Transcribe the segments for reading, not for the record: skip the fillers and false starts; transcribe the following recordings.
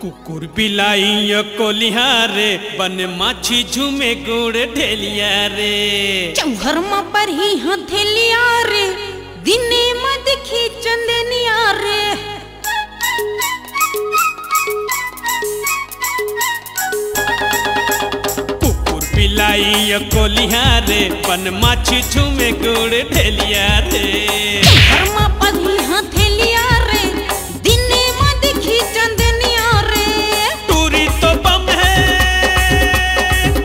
कुकुर बिलाई कोलिया रे बन माछी झूमे गोड़ ढेलिया रे चौहर में पर ही हथेलिया रे दिने में दिखी चंदनिया रे कुकुर बिलाई कोलिया रे बन माछी झूमे गोड़ ढेलिया रे चौहर में पर ही हथेलिया रे दिने में दिखी चंदनिया रे टूरी तो बम है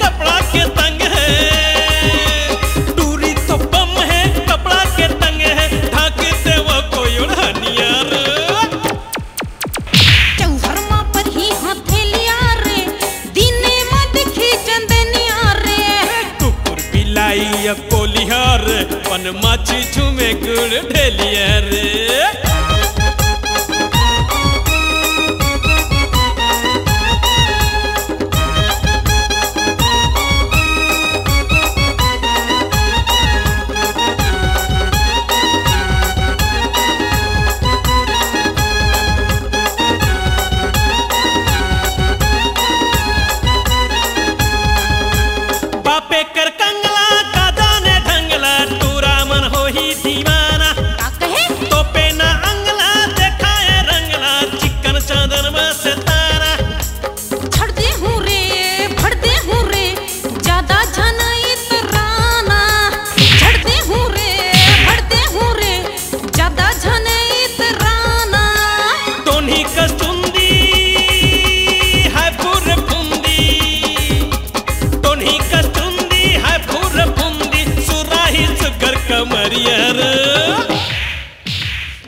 कपड़ा के तंग है टूरी तो बम है कपड़ा के तंग है ढाके दे वो कोई उड़ानिया रे चौहर में पर ही हथेलिया रे दिने में दिखी चंदनिया रे कुकुर बिलाई कोलिया रे बन माछी झूमे गुड़ ढेलिया रे बापे कर कंगला दादा ने ढंगला टूरा मन हो ही दीवाना तो पे ना अंगला देखा है रंगला चिकन चांदन में सितारा छड़ दे हूँ रे भड़ दे हूँ रे ज्यादा जाना इतराना छड़ दे हूँ रे भड़ दे हूँ रे ज्यादा जाना इतराना तोनी कस्तुंदी है पूरे फुंदी तोनी कस्तुंदी है पूरे फुंदी सुराही सुगर कमरिया रे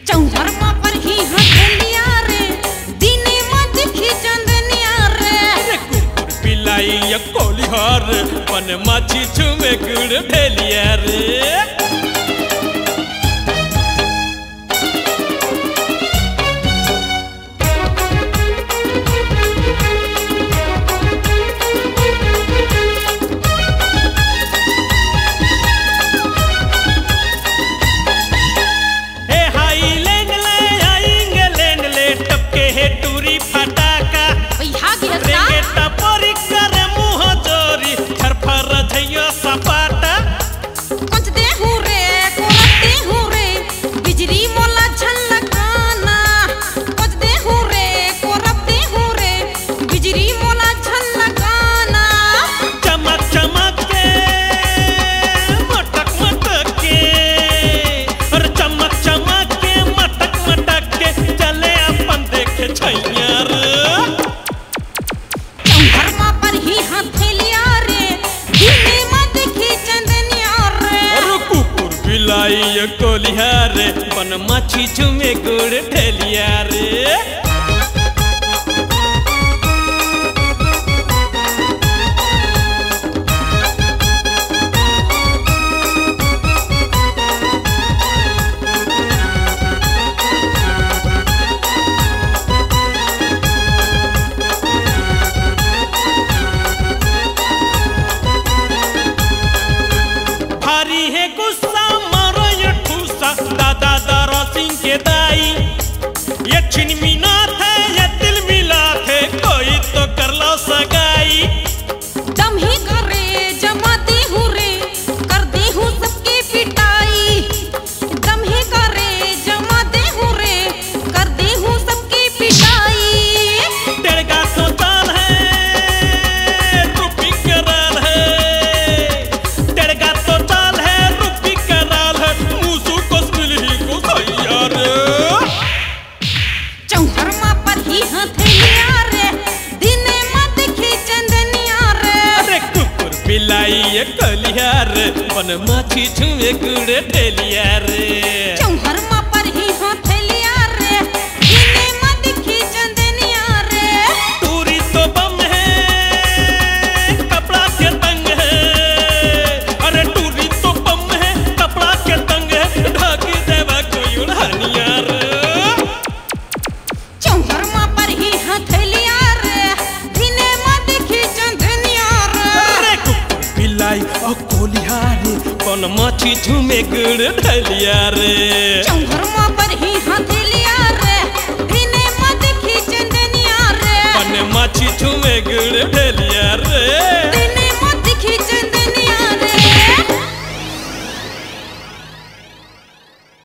चौहर में पर ही हथेलिया रे दिने में दिखी चंदनिया रे कुकुर बिलाई कोलिहार बन माछी झूमे गुड़ ढेलिया रे कोलिया रे बन माछी झूमे गुड़ ढेलिया रे भारी है गुस्सा मारो ये ठूसा दादा दारा सिंह के दाई ये छिनमी नाथ है ये दिल मिला थे कोई तो कर लो सगाई दम ही करे जमाती हूँ रे कर दी हूँ सबकी पिटाई दम ही करे जमाती हूँ रे कर दी हूँ सबकी पिटाई तेरा तो ताल है रूपी कराल है तेरा तो ताल है रूपी कराल है मुसु को मिल ही को सैया रे चौहर में पर ही हथेलिया रे दिने में दिखी चंदनिया रे अरे कुकुर बिलाई कोलिया रे बन माछी झूमे गुड़ ढेलिया रे चौहर में पर ही हथेलिया रे दिने में दिखी चंदनिया रे टूरी तो बम है कपड़ा के तंग है अरे टूरी तो बम है कपड़ा के तंग है ढाकी देवा कोई उड़ानिया रे चौहर में पर ही हथेलिया रे दिने में दिखी चंदनिया रे अरे कुकुर बिलाई कोलिया रे बन माछी झूमे गुड़ ढेलिया रे चौहर में पर ही हथेलिया रे दिने में दिखी चंदनिया रे गुड़ ढेली